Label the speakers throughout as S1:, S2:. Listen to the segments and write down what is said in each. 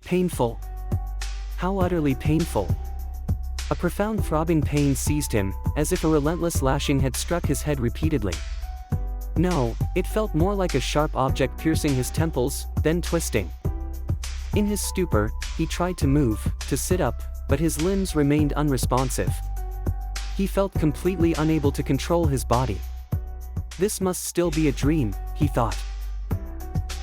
S1: Painful. How utterly painful. A profound throbbing pain seized him, as if a relentless lashing had struck his head repeatedly. No, it felt more like a sharp object piercing his temples, then twisting. In his stupor, he tried to move, to sit up, but his limbs remained unresponsive. He felt completely unable to control his body. This must still be a dream, he thought.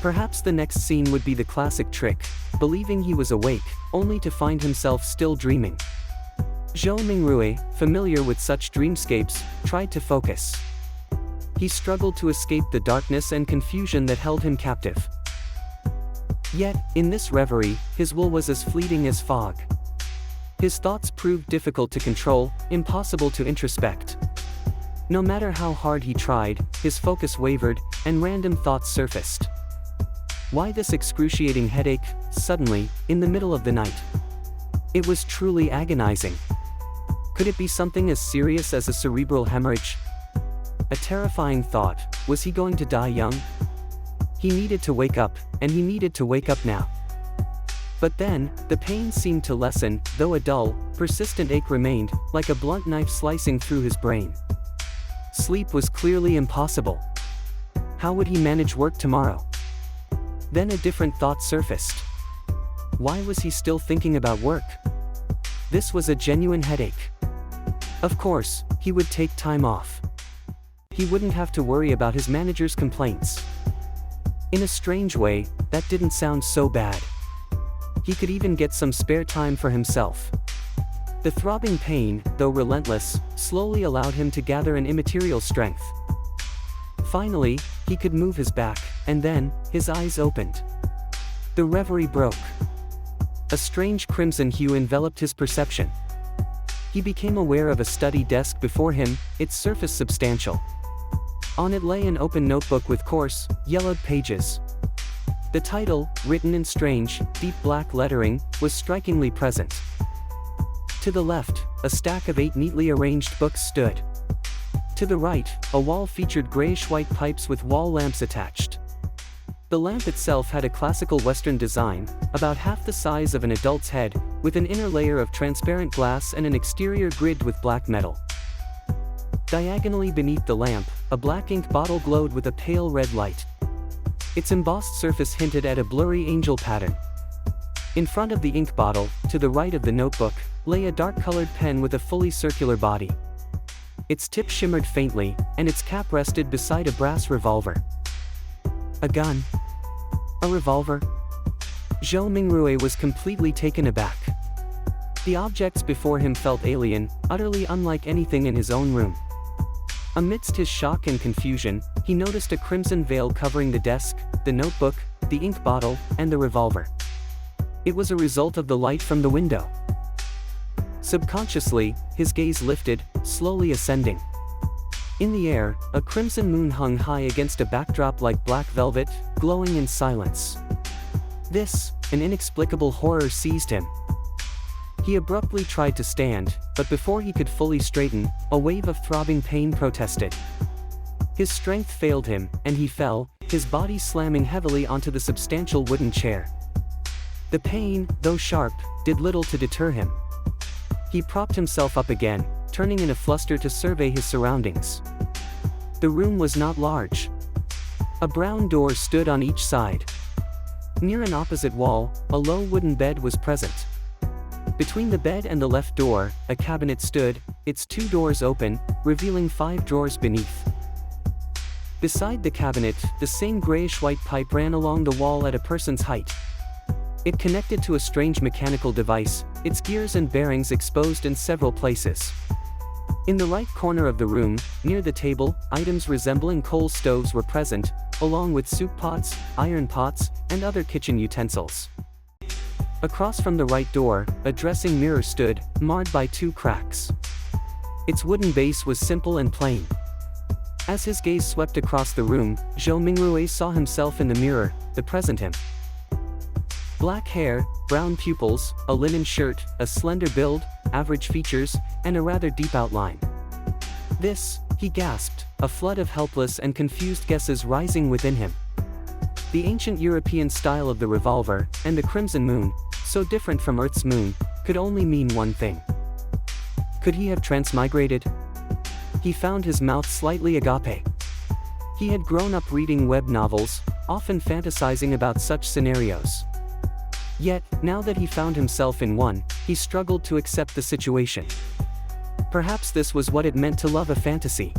S1: Perhaps the next scene would be the classic trick, believing he was awake, only to find himself still dreaming. Zhou Mingrui, familiar with such dreamscapes, tried to focus. He struggled to escape the darkness and confusion that held him captive. Yet, in this reverie, his will was as fleeting as fog. His thoughts proved difficult to control, impossible to introspect. No matter how hard he tried, his focus wavered, and random thoughts surfaced. Why this excruciating headache, suddenly, in the middle of the night? It was truly agonizing. Could it be something as serious as a cerebral hemorrhage? A terrifying thought, was he going to die young? He needed to wake up, and he needed to wake up now. But then, the pain seemed to lessen, though a dull, persistent ache remained, like a blunt knife slicing through his brain. Sleep was clearly impossible. How would he manage work tomorrow? Then a different thought surfaced. Why was he still thinking about work? This was a genuine headache. Of course, he would take time off. He wouldn't have to worry about his manager's complaints. In a strange way, that didn't sound so bad. He could even get some spare time for himself. The throbbing pain, though relentless, slowly allowed him to gather an immaterial strength. Finally, he could move his back, and then, his eyes opened. The reverie broke. A strange crimson hue enveloped his perception. He became aware of a study desk before him, its surface substantial. On it lay an open notebook with coarse, yellowed pages. The title, written in strange, deep black lettering, was strikingly present. To the left, a stack of 8 neatly arranged books stood. To the right, a wall featured grayish-white pipes with wall lamps attached. The lamp itself had a classical Western design, about half the size of an adult's head, with an inner layer of transparent glass and an exterior grid with black metal. Diagonally beneath the lamp, a black ink bottle glowed with a pale red light. Its embossed surface hinted at a blurry angel pattern. In front of the ink bottle, to the right of the notebook, lay a dark-colored pen with a fully circular body. Its tip shimmered faintly, and its cap rested beside a brass revolver. A gun? A revolver? Zhou Mingrui was completely taken aback. The objects before him felt alien, utterly unlike anything in his own room. Amidst his shock and confusion, he noticed a crimson veil covering the desk, the notebook, the ink bottle, and the revolver. It was a result of the light from the window. Subconsciously, his gaze lifted, slowly ascending. In the air, a crimson moon hung high against a backdrop like black velvet, glowing in silence. This, an inexplicable horror seized him. He abruptly tried to stand, but before he could fully straighten, a wave of throbbing pain protested. His strength failed him, and he fell, his body slamming heavily onto the substantial wooden chair. The pain, though sharp, did little to deter him. He propped himself up again, turning in a fluster to survey his surroundings. The room was not large. A brown door stood on each side. Near an opposite wall, a low wooden bed was present. Between the bed and the left door, a cabinet stood, its 2 doors open, revealing 5 drawers beneath. Beside the cabinet, the same grayish-white pipe ran along the wall at a person's height. It connected to a strange mechanical device, its gears and bearings exposed in several places. In the right corner of the room, near the table, items resembling coal stoves were present, along with soup pots, iron pots, and other kitchen utensils. Across from the right door, a dressing mirror stood, marred by 2 cracks. Its wooden base was simple and plain. As his gaze swept across the room, Zhou Mingrui saw himself in the mirror, the present him. Black hair, brown pupils, a linen shirt, a slender build, average features, and a rather deep outline. This, he gasped, a flood of helpless and confused guesses rising within him. The ancient European style of the revolver, and the crimson moon, so different from Earth's moon, could only mean one thing. Could he have transmigrated? He found his mouth slightly agape. He had grown up reading web novels, often fantasizing about such scenarios. Yet, now that he found himself in one, he struggled to accept the situation. Perhaps this was what it meant to love a fantasy.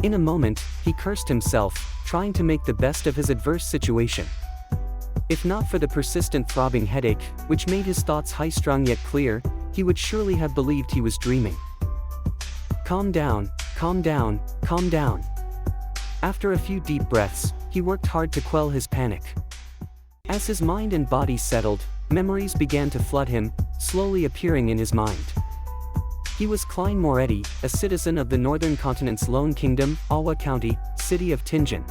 S1: In a moment, he cursed himself, trying to make the best of his adverse situation. If not for the persistent throbbing headache, which made his thoughts high-strung yet clear, he would surely have believed he was dreaming. Calm down, calm down, calm down. After a few deep breaths, he worked hard to quell his panic. As his mind and body settled, memories began to flood him, slowly appearing in his mind. He was Klein Moretti, a citizen of the northern continent's lone kingdom, Awa County, city of Tingen.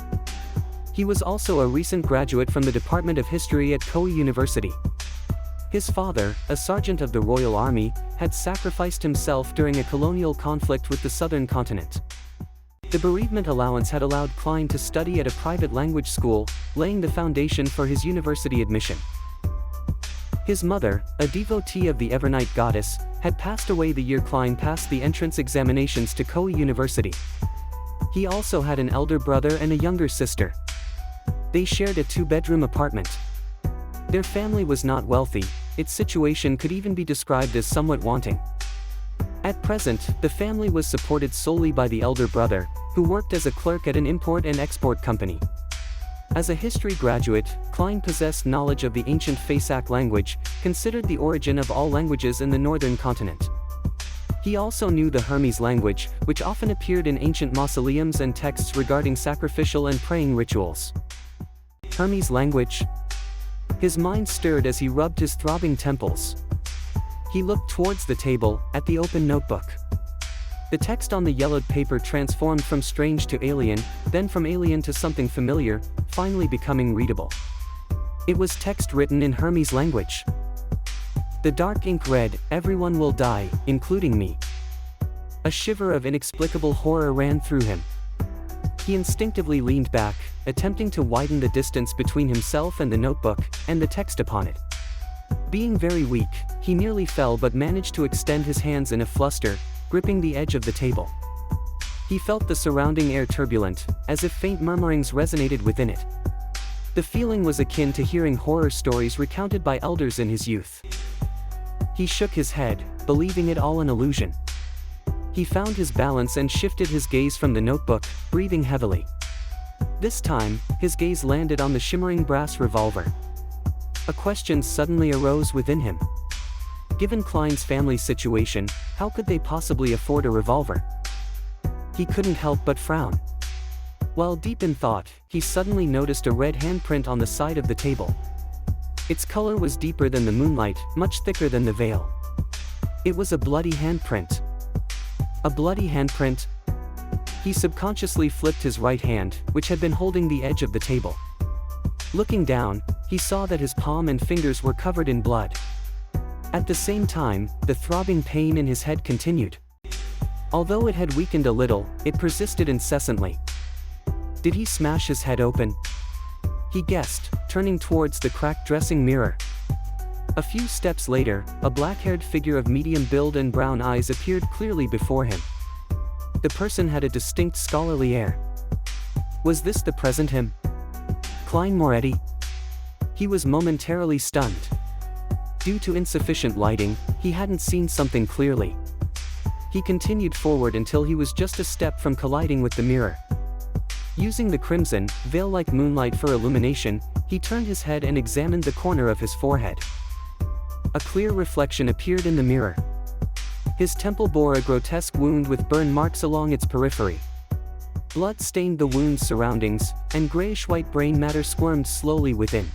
S1: He was also a recent graduate from the Department of History at Koei University. His father, a sergeant of the Royal Army, had sacrificed himself during a colonial conflict with the southern continent. The bereavement allowance had allowed Klein to study at a private language school, laying the foundation for his university admission. His mother, a devotee of the Evernight goddess, had passed away the year Klein passed the entrance examinations to Koei University. He also had an elder brother and a younger sister. They shared a two-bedroom apartment. Their family was not wealthy, its situation could even be described as somewhat wanting. At present, the family was supported solely by the elder brother, who worked as a clerk at an import and export company. As a history graduate, Klein possessed knowledge of the ancient Fasak language, considered the origin of all languages in the northern continent. He also knew the Hermes language, which often appeared in ancient mausoleums and texts regarding sacrificial and praying rituals. Hermes language? His mind stirred as he rubbed his throbbing temples. He looked towards the table, at the open notebook. The text on the yellowed paper transformed from strange to alien, then from alien to something familiar, finally becoming readable. It was text written in Hermes language. The dark ink read, "Everyone will die, including me." A shiver of inexplicable horror ran through him. He instinctively leaned back, attempting to widen the distance between himself and the notebook, and the text upon it. Being very weak, he nearly fell but managed to extend his hands in a fluster, gripping the edge of the table. He felt the surrounding air turbulent, as if faint murmurings resonated within it. The feeling was akin to hearing horror stories recounted by elders in his youth. He shook his head, believing it all an illusion. He found his balance and shifted his gaze from the notebook, breathing heavily. This time, his gaze landed on the shimmering brass revolver. A question suddenly arose within him. Given Klein's family situation, how could they possibly afford a revolver? He couldn't help but frown. While deep in thought, he suddenly noticed a red handprint on the side of the table. Its color was deeper than the moonlight, much thicker than the veil. It was a bloody handprint. A bloody handprint? He subconsciously flipped his right hand, which had been holding the edge of the table. Looking down, he saw that his palm and fingers were covered in blood. At the same time, the throbbing pain in his head continued. Although it had weakened a little, it persisted incessantly. Did he smash his head open? He guessed, turning towards the cracked dressing mirror. A few steps later, a black-haired figure of medium build and brown eyes appeared clearly before him. The person had a distinct scholarly air. Was this the present him? Klein Moretti? He was momentarily stunned. Due to insufficient lighting, he hadn't seen something clearly. He continued forward until he was just a step from colliding with the mirror. Using the crimson, veil-like moonlight for illumination, he turned his head and examined the corner of his forehead. A clear reflection appeared in the mirror. His temple bore a grotesque wound with burn marks along its periphery. Blood stained the wound's surroundings, and grayish-white brain matter squirmed slowly within.